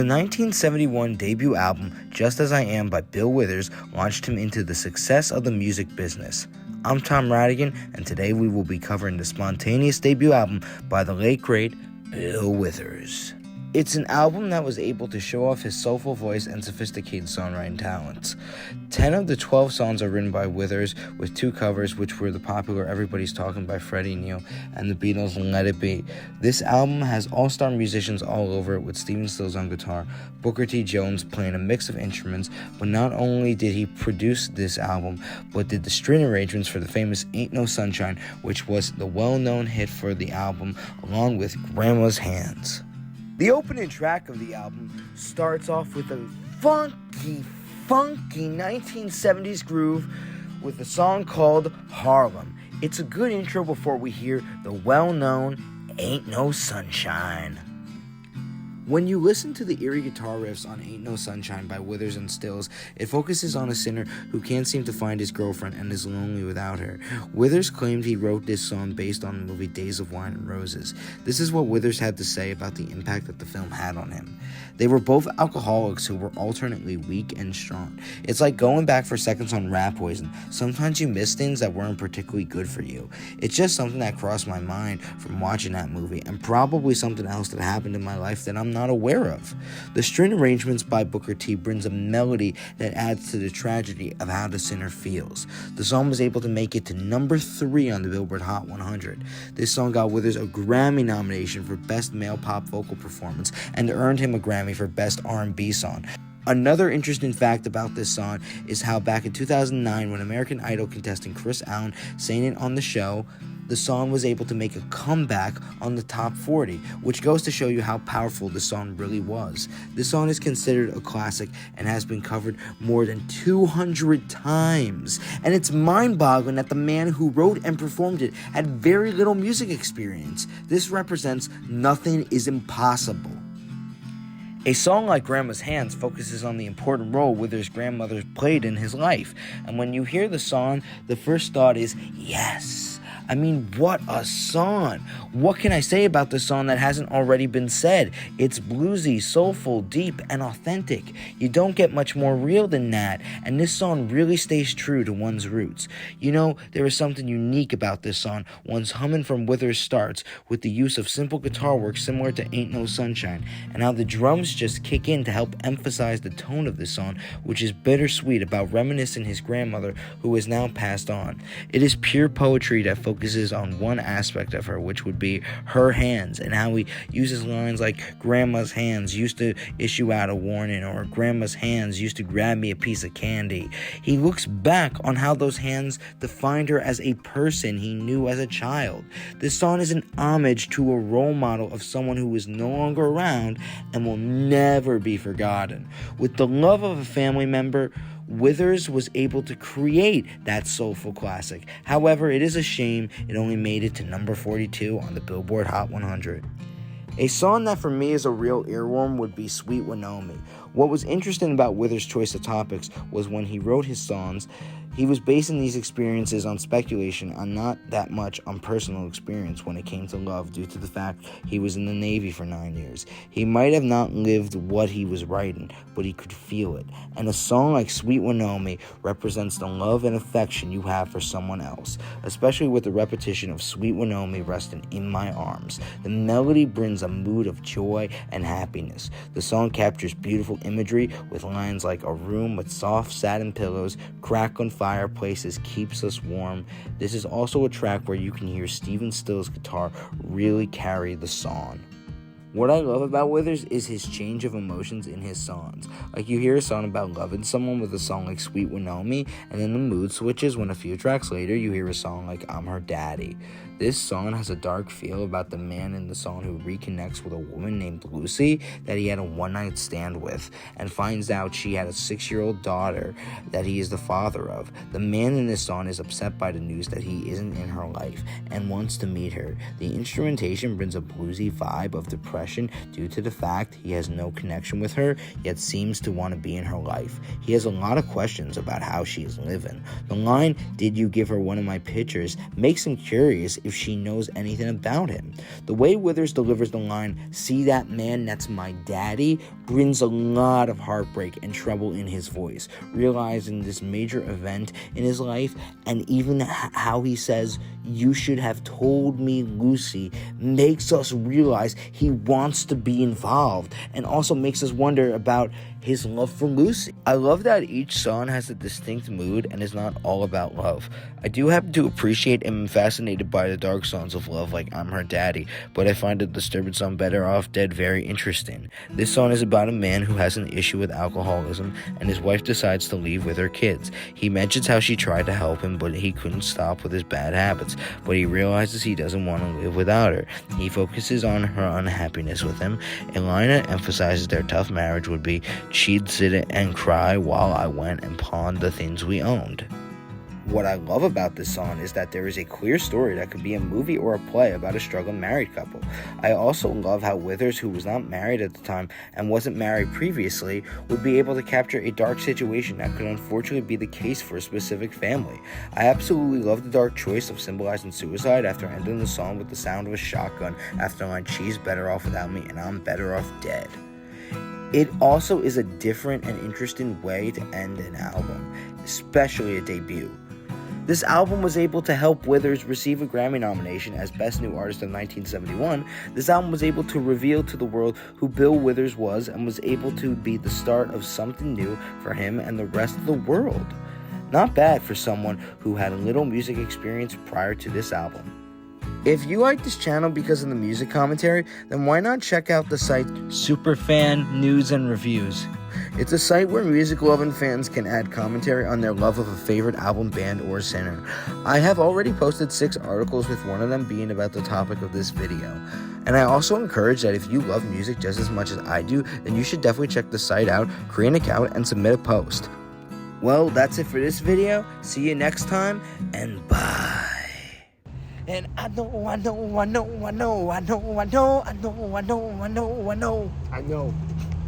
The 1971 debut album, Just As I Am by Bill Withers, launched him into the success of the music business. I'm Tom Radigan, and today we will be covering the spontaneous debut album by the late great Bill Withers. It's an album that was able to show off his soulful voice and sophisticated songwriting talents. 10 of the 12 songs are written by Withers, with 2 covers, which were the popular Everybody's Talking by Freddie Neal and the Beatles' Let It Be. This album has all-star musicians all over it, with Stephen Stills on guitar, Booker T. Jones playing a mix of instruments, but not only did he produce this album, but did the string arrangements for the famous Ain't No Sunshine, which was the well-known hit for the album, along with Grandma's Hands. The opening track of the album starts off with a funky 1970s groove with a song called Harlem. It's a good intro before we hear the well-known Ain't No Sunshine. When you listen to the eerie guitar riffs on Ain't No Sunshine by Withers and Stills, it focuses on a sinner who can't seem to find his girlfriend and is lonely without her. Withers claimed he wrote this song based on the movie Days of Wine and Roses. This is what Withers had to say about the impact that the film had on him. They were both alcoholics who were alternately weak and strong. It's like going back for seconds on rat poison. Sometimes you miss things that weren't particularly good for you. It's just something that crossed my mind from watching that movie, and probably something else that happened in my life that I'm not aware of. The string arrangements by Booker T brings a melody that adds to the tragedy of how the sinner feels. The song was able to make it to number 3 on the Billboard Hot 100. This song got Withers a Grammy nomination for Best Male Pop Vocal Performance and earned him a Grammy for Best R&B Song. Another interesting fact about this song is how back in 2009, when American Idol contestant Chris Allen sang it on the show, the song was able to make a comeback on the top 40, which goes to show you how powerful the song really was. This song is considered a classic and has been covered more than 200 times. And it's mind-boggling that the man who wrote and performed it had very little music experience. This represents nothing is impossible. A song like Grandma's Hands focuses on the important role Withers' grandmother played in his life. And when you hear the song, the first thought is, yes. I mean, what a song. What can I say about this song that hasn't already been said? It's bluesy, soulful, deep, and authentic. You don't get much more real than that, and this song really stays true to one's roots. You know, there is something unique about this song. One's humming from Withers starts with the use of simple guitar work similar to Ain't No Sunshine, and how the drums just kick in to help emphasize the tone of this song, which is bittersweet about reminiscing his grandmother who is now passed on. It is pure poetry that focuses on one aspect of her, which would be her hands, and how he uses lines like Grandma's hands used to issue out a warning, or Grandma's hands used to grab me a piece of candy. He looks back on how those hands defined her as a person he knew as a child. This song is an homage to a role model of someone who is no longer around and will never be forgotten. With the love of a family member, Withers was able to create that soulful classic. However, it is a shame it only made it to number 42 on the Billboard Hot 100. A song that for me is a real earworm would be Sweet Winomi. What was interesting about Withers' choice of topics was when he wrote his songs, he was basing these experiences on speculation and not that much on personal experience when it came to love, due to the fact he was in the Navy for 9 years. He might have not lived what he was writing, but he could feel it. And a song like Sweet Winomi represents the love and affection you have for someone else, especially with the repetition of Sweet Winomi resting in my arms. The melody brings a mood of joy and happiness. The song captures beautiful imagery with lines like a room with soft satin pillows, crackling fireplaces keeps us warm. This is also a track where you can hear Stephen Stills' guitar really carry the song. What I love about Withers is his change of emotions in his songs. Like, you hear a song about loving someone with a song like Sweet Winomi, and then the mood switches when a few tracks later you hear a song like I'm Her Daddy. This song has a dark feel about the man in the song who reconnects with a woman named Lucy that he had a one-night stand with, and finds out she had a 6-year-old daughter that he is the father of. The man in this song is upset by the news that he isn't in her life and wants to meet her. The instrumentation brings a bluesy vibe of depression depression due to the fact he has no connection with her, yet seems to want to be in her life. He has a lot of questions about how she is living. The line, "Did you give her one of my pictures?" makes him curious if she knows anything about him. The way Withers delivers the line, "See that man, that's my daddy," brings a lot of heartbreak and trouble in his voice, realizing this major event in his life, and even how he says, "You should have told me, Lucy," makes us realize he wants to be involved, and also makes us wonder about his love for Lucy. I love that each song has a distinct mood and is not all about love. I do happen to appreciate and am fascinated by the dark songs of love like "I'm Her Daddy," but I find the disturbing song "Better Off Dead" very interesting. This song is about a man who has an issue with alcoholism, and his wife decides to leave with her kids. He mentions how she tried to help him, but he couldn't stop with his bad habits, but he realizes he doesn't want to live without her. He focuses on her unhappiness with him. A line that emphasizes their tough marriage would be, "She'd sit and cry while I went and pawned the things we owned." What I love about this song is that there is a clear story that could be a movie or a play about a struggling married couple. I also love how Withers, who was not married at the time and wasn't married previously, would be able to capture a dark situation that could unfortunately be the case for a specific family. I absolutely love the dark choice of symbolizing suicide after ending the song with the sound of a shotgun after the line, "She's better off without me and I'm better off dead." It also is a different and interesting way to end an album, especially a debut. This album was able to help Withers receive a Grammy nomination as Best New Artist in 1971. This album was able to reveal to the world who Bill Withers was and was able to be the start of something new for him and the rest of the world. Not bad for someone who had little music experience prior to this album. If you like this channel because of the music commentary, then why not check out the site Superfan News and Reviews. It's a site where music-loving fans can add commentary on their love of a favorite album, band, or singer. I have already posted 6 articles, with one of them being about the topic of this video. And I also encourage that if you love music just as much as I do, then you should definitely check the site out, create an account, and submit a post. Well, that's it for this video. See you next time, and bye. And I know. I know.